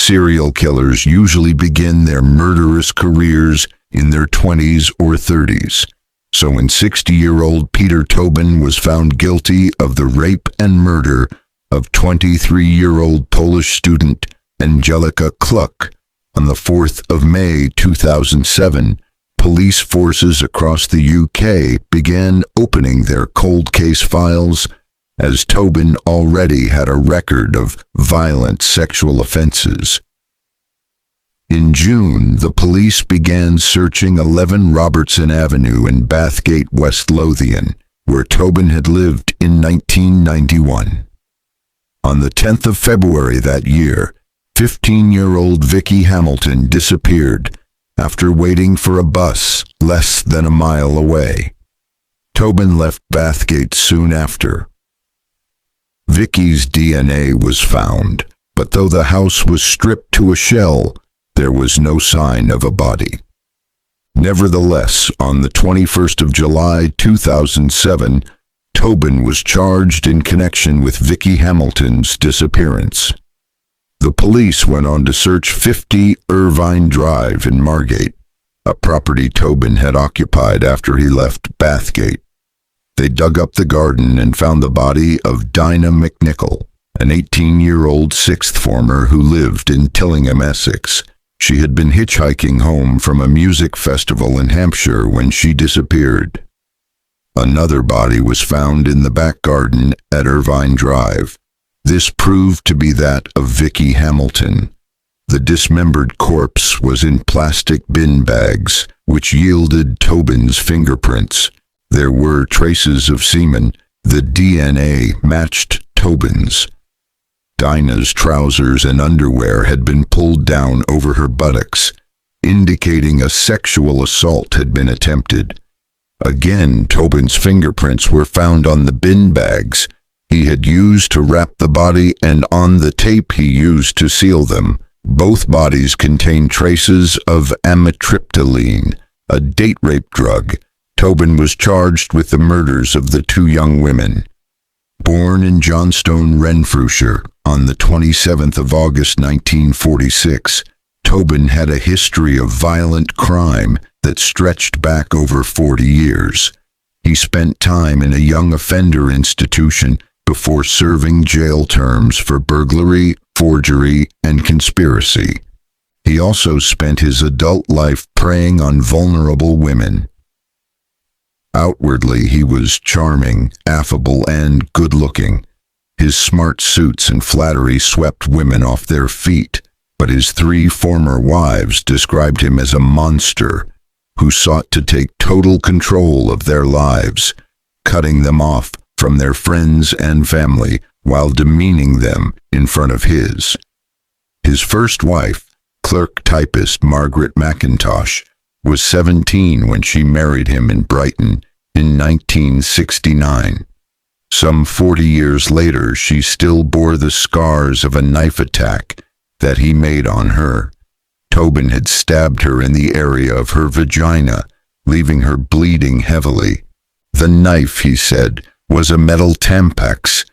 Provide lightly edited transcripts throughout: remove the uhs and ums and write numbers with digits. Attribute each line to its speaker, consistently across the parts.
Speaker 1: Serial killers usually begin their murderous careers in their 20s or 30s. So when 60-year-old Peter Tobin was found guilty of the rape and murder of 23-year-old Polish student Angelika Kluk on the 4th of May 2007, police forces across the UK began opening their cold case files, as Tobin already had a record of violent sexual offenses. In June, the police began searching 11 Robertson Avenue in Bathgate, West Lothian, where Tobin had lived in 1991. On the 10th of February that year, 15-year-old Vicky Hamilton disappeared after waiting for a bus less than a mile away. Tobin left Bathgate soon after. Vicky's DNA was found, but though the house was stripped to a shell, there was no sign of a body. Nevertheless, on the 21st of July 2007, Tobin was charged in connection with Vicky Hamilton's disappearance. The police went on to search 50 Irvine Drive in Margate, a property Tobin had occupied after he left Bathgate. They dug up the garden and found the body of Dinah McNichol, an 18-year-old sixth former who lived in Tillingham, Essex. She had been hitchhiking home from a music festival in Hampshire when she disappeared. Another body was found in the back garden at Irvine Drive. This proved to be that of Vicky Hamilton. The dismembered corpse was in plastic bin bags, which yielded Tobin's fingerprints. There were traces of semen. The DNA matched Tobin's. Dinah's trousers and underwear had been pulled down over her buttocks, indicating a sexual assault had been attempted. Again, Tobin's fingerprints were found on the bin bags he had used to wrap the body and on the tape he used to seal them. Both bodies contained traces of amitriptyline, a date rape drug. Tobin was charged with the murders of the two young women. Born in Johnstone, Renfrewshire, on the 27th of August 1946, Tobin had a history of violent crime that stretched back over 40 years. He spent time in a young offender institution before serving jail terms for burglary, forgery, and conspiracy. He also spent his adult life preying on vulnerable women. Outwardly, he was charming, affable, and good-looking. His smart suits and flattery swept women off their feet, but his 3 former wives described him as a monster who sought to take total control of their lives, cutting them off from their friends and family while demeaning them in front of his. His first wife, clerk typist Margaret McIntosh, was 17 when she married him in Brighton in 1969. Some 40 years later, she still bore the scars of a knife attack that he made on her. Tobin had stabbed her in the area of her vagina, leaving her bleeding heavily. The knife, he said, was a metal Tampax.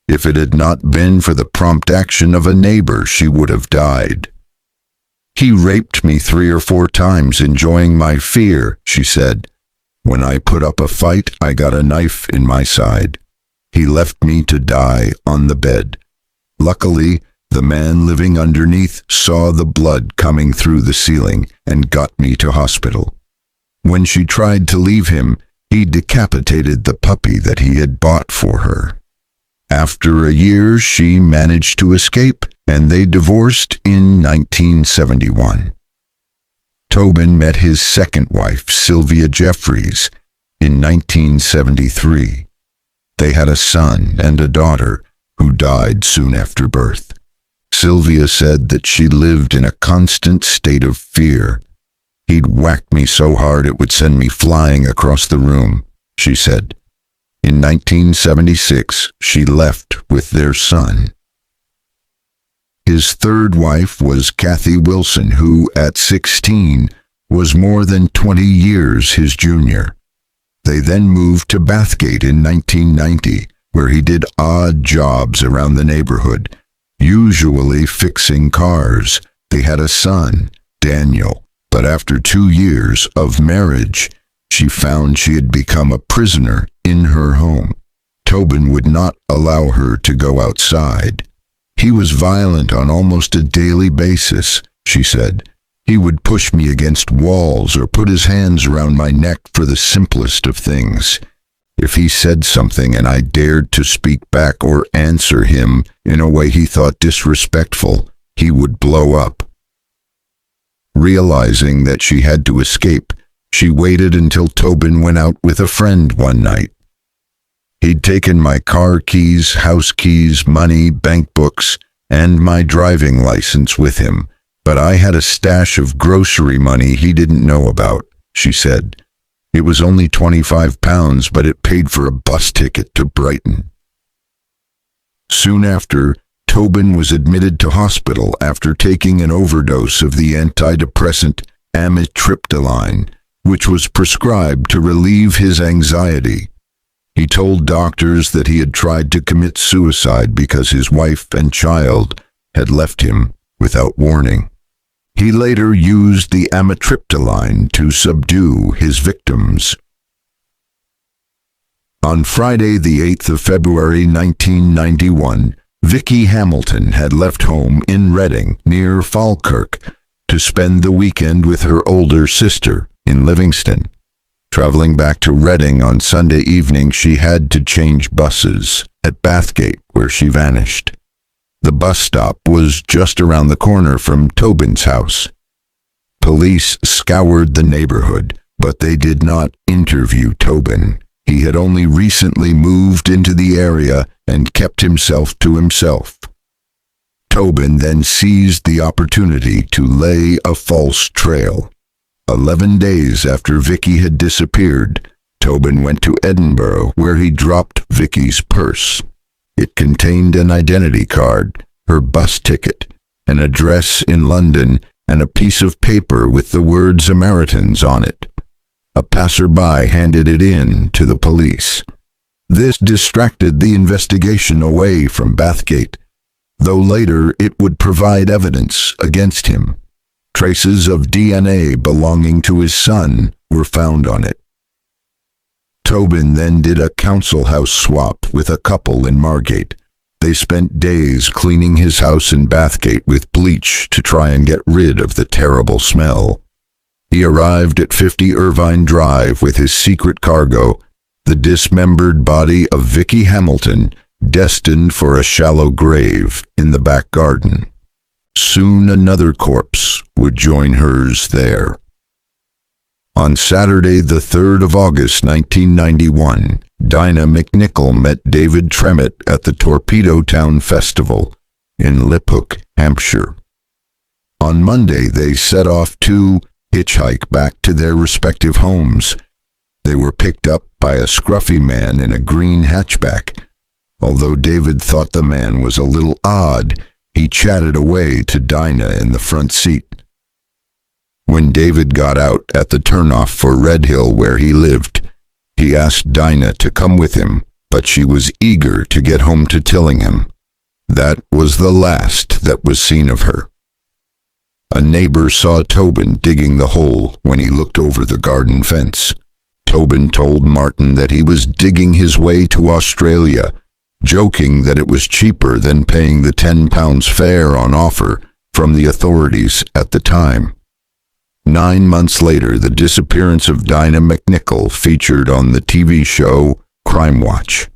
Speaker 1: If it had not been for the prompt action of a neighbor, she would have died. He raped me 3 or 4 times, enjoying my fear, she said. When I put up a fight, I got a knife in my side. He left me to die on the bed. Luckily, the man living underneath saw the blood coming through the ceiling and got me to hospital. When she tried to leave him, he decapitated the puppy that he had bought for her. After a year, she managed to escape, and they divorced in 1971. Tobin met his second wife, Sylvia Jeffries, in 1973. They had a son and a daughter who died soon after birth. Sylvia said that she lived in a constant state of fear. He'd whack me so hard it would send me flying across the room, she said. In 1976, she left with their son. His third wife was Kathy Wilson, who, at 16, was more than 20 years his junior. They then moved to Bathgate in 1990, where he did odd jobs around the neighborhood, usually fixing cars. They had a son, Daniel, but after 2 years of marriage, she found she had become a prisoner in her home. Tobin would not allow her to go outside. He was violent on almost a daily basis, she said. He would push me against walls or put his hands around my neck for the simplest of things. If he said something and I dared to speak back or answer him in a way he thought disrespectful, he would blow up. Realizing that she had to escape, she waited until Tobin went out with a friend one night. He'd taken my car keys, house keys, money, bank books, and my driving license with him, but I had a stash of grocery money he didn't know about, she said. It was only £25, but it paid for a bus ticket to Brighton. Soon after, Tobin was admitted to hospital after taking an overdose of the antidepressant amitriptyline, which was prescribed to relieve his anxiety. He told doctors that he had tried to commit suicide because his wife and child had left him without warning. He later used the amitriptyline to subdue his victims. On Friday, the 8th of February 1991, Vicky Hamilton had left home in Reading, near Falkirk, to spend the weekend with her older sister in Livingston. Traveling back to Reading on Sunday evening, she had to change buses at Bathgate, where she vanished. The bus stop was just around the corner from Tobin's house. Police scoured the neighborhood, but they did not interview Tobin. He had only recently moved into the area and kept himself to himself. Tobin then seized the opportunity to lay a false trail. 11 days after Vicky had disappeared, Tobin went to Edinburgh, where he dropped Vicky's purse. It contained an identity card, her bus ticket, an address in London, and a piece of paper with the word Samaritans on it. A passerby handed it in to the police. This distracted the investigation away from Bathgate, though later it would provide evidence against him. Traces of DNA belonging to his son were found on it. Tobin then did a council house swap with a couple in Margate. They spent days cleaning his house in Bathgate with bleach to try and get rid of the terrible smell. He arrived at 50 Irvine Drive with his secret cargo, the dismembered body of Vicky Hamilton, destined for a shallow grave in the back garden. Soon another corpse would join hers there. On Saturday, the 3rd of August, 1991, Dinah McNichol met David Tremett at the Torpedo Town Festival in Liphook, Hampshire. On Monday, they set off to hitchhike back to their respective homes. They were picked up by a scruffy man in a green hatchback. Although David thought the man was a little odd, he chatted away to Dinah in the front seat. When David got out at the turnoff for Redhill, where he lived, he asked Dinah to come with him, but she was eager to get home to Tillingham. That was the last that was seen of her. A neighbor saw Tobin digging the hole when he looked over the garden fence. Tobin told Martin that he was digging his way to Australia, joking that it was cheaper than paying the £10 fare on offer from the authorities at the time. 9 months later, the disappearance of Dinah McNichol featured on the TV show Crime Watch.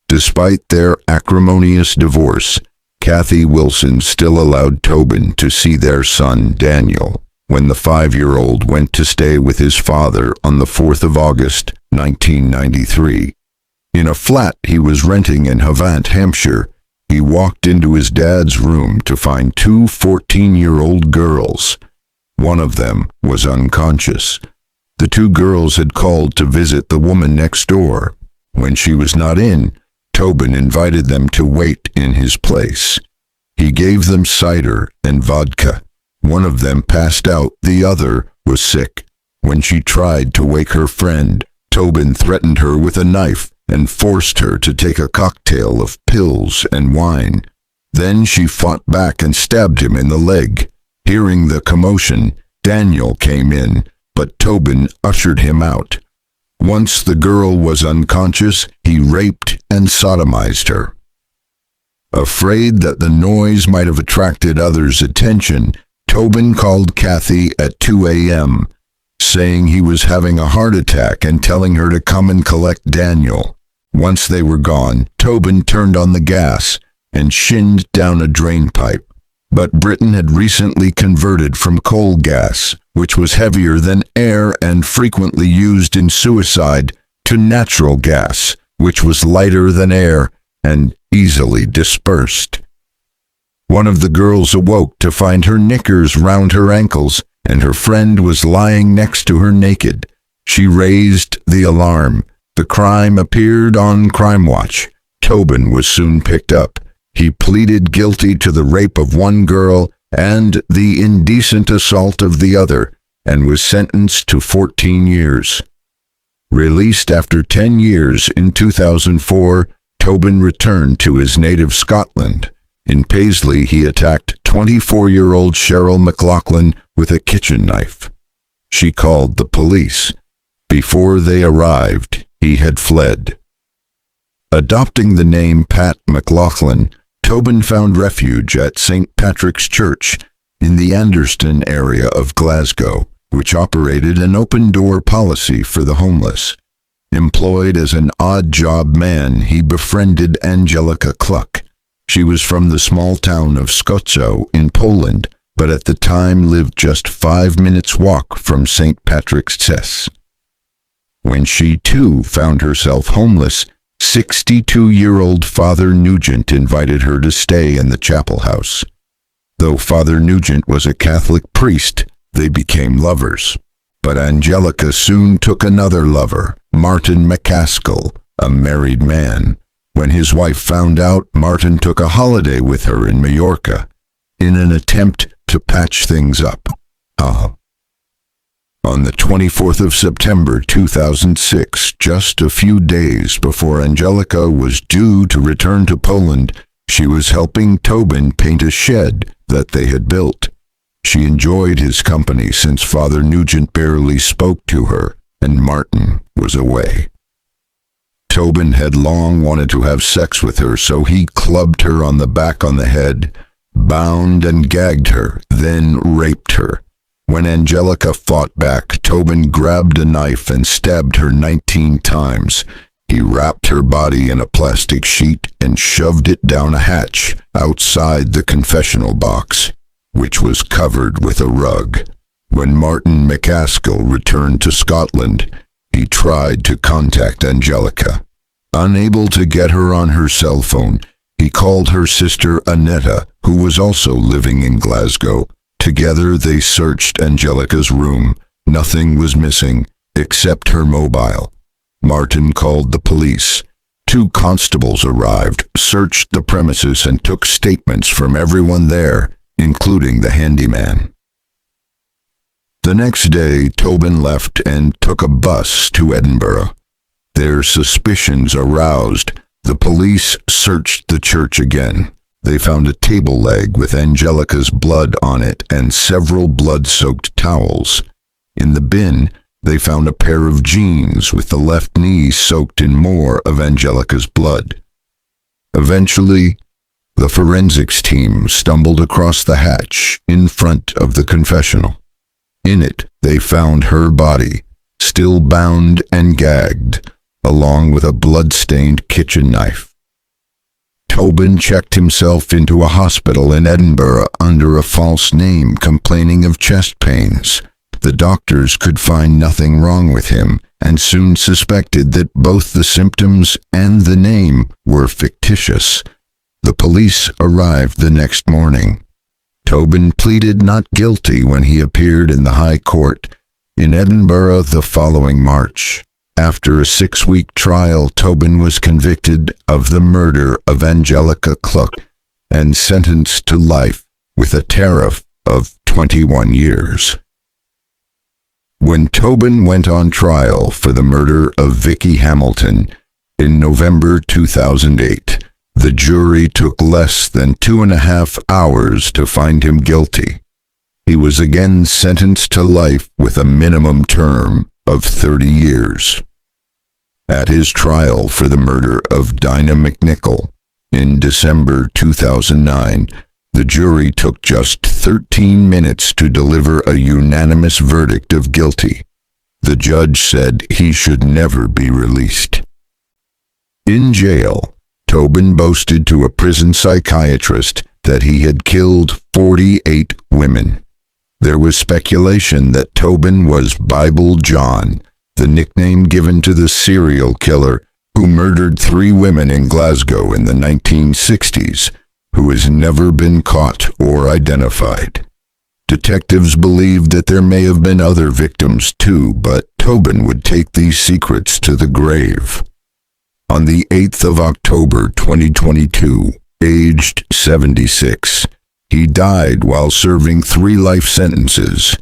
Speaker 1: Despite their acrimonious divorce, Kathy Wilson still allowed Tobin to see their son, Daniel, when the 5-year-old went to stay with his father on the 4th of August, 1993. In a flat he was renting in Havant, Hampshire, he walked into his dad's room to find 2 14-year-old girls. One of them was unconscious. The 2 girls had called to visit the woman next door. When she was not in, Tobin invited them to wait in his place. He gave them cider and vodka. One of them passed out, the other was sick. When she tried to wake her friend, Tobin threatened her with a knife and forced her to take a cocktail of pills and wine. Then she fought back and stabbed him in the leg. Hearing the commotion, Daniel came in, but Tobin ushered him out. Once the girl was unconscious, he raped and sodomized her. Afraid that the noise might have attracted others' attention, Tobin called Kathy at 2 a.m., saying he was having a heart attack and telling her to come and collect Daniel. Once they were gone, Tobin turned on the gas and shinned down a drain pipe. But Britain had recently converted from coal gas, which was heavier than air and frequently used in suicide, to natural gas, which was lighter than air and easily dispersed. One of the girls awoke to find her knickers round her ankles, and her friend was lying next to her naked. She raised the alarm. The crime appeared on Crime Watch. Tobin was soon picked up. He pleaded guilty to the rape of one girl and the indecent assault of the other, and was sentenced to 14 years. Released after 10 years in 2004, Tobin returned to his native Scotland. In Paisley, he attacked 24-year-old Cheryl McLaughlin with a kitchen knife. She called the police. Before they arrived, he had fled. Adopting the name Pat McLaughlin, Tobin found refuge at St. Patrick's Church in the Anderston area of Glasgow, which operated an open-door policy for the homeless. Employed as an odd-job man, he befriended Angelica Cluck. She was from the small town of Skotzow in Poland, but at the time lived just 5 minutes' walk from St. Patrick's Cess. When she too found herself homeless, 62-year-old Father Nugent invited her to stay in the chapel house. Though Father Nugent was a Catholic priest, they became lovers. But Angelica soon took another lover, Martin McCaskill, a married man. When his wife found out, Martin took a holiday with her in Majorca, in an attempt to patch things up. On the 24th of September 2006, just a few days before Angelica was due to return to Poland, she was helping Tobin paint a shed that they had built. She enjoyed his company since Father Nugent barely spoke to her, and Martin was away. Tobin had long wanted to have sex with her, so he clubbed her on the back on the head, bound and gagged her, then raped her. When Angelica fought back, Tobin grabbed a knife and stabbed her 19 times. He wrapped her body in a plastic sheet and shoved it down a hatch outside the confessional box, which was covered with a rug. When Martin McCaskill returned to Scotland, he tried to contact Angelica. Unable to get her on her cell phone, he called her sister Annetta, who was also living in Glasgow. Together they searched Angelica's room. Nothing was missing except her mobile. Martin called the police. 2 constables arrived, searched the premises, and took statements from everyone there, including the handyman. The next day, Tobin left and took a bus to Edinburgh. Their suspicions aroused, the police searched the church again. They found a table leg with Angelica's blood on it and several blood-soaked towels. In the bin, they found a pair of jeans with the left knee soaked in more of Angelica's blood. Eventually, the forensics team stumbled across the hatch in front of the confessional. In it, they found her body, still bound and gagged, along with a blood-stained kitchen knife. Tobin checked himself into a hospital in Edinburgh under a false name, complaining of chest pains. The doctors could find nothing wrong with him and soon suspected that both the symptoms and the name were fictitious. The police arrived the next morning. Tobin pleaded not guilty when he appeared in the High Court in Edinburgh the following March. After a 6-week trial, Tobin was convicted of the murder of Angelica Cluck and sentenced to life with a tariff of 21 years. When Tobin went on trial for the murder of Vicky Hamilton in November 2008, The jury took less than 2.5 hours to find him guilty. He was again sentenced to life with a minimum term of 30 years. At his trial for the murder of Dinah McNichol in December 2009, the jury took just 13 minutes to deliver a unanimous verdict of guilty. The judge said he should never be released. In jail, Tobin boasted to a prison psychiatrist that he had killed 48 women. There was speculation that Tobin was Bible John, the nickname given to the serial killer who murdered 3 women in Glasgow in the 1960s, who has never been caught or identified. Detectives believed that there may have been other victims too, but Tobin would take these secrets to the grave. On the 8th of October 2022, aged 76, he died while serving 3 life sentences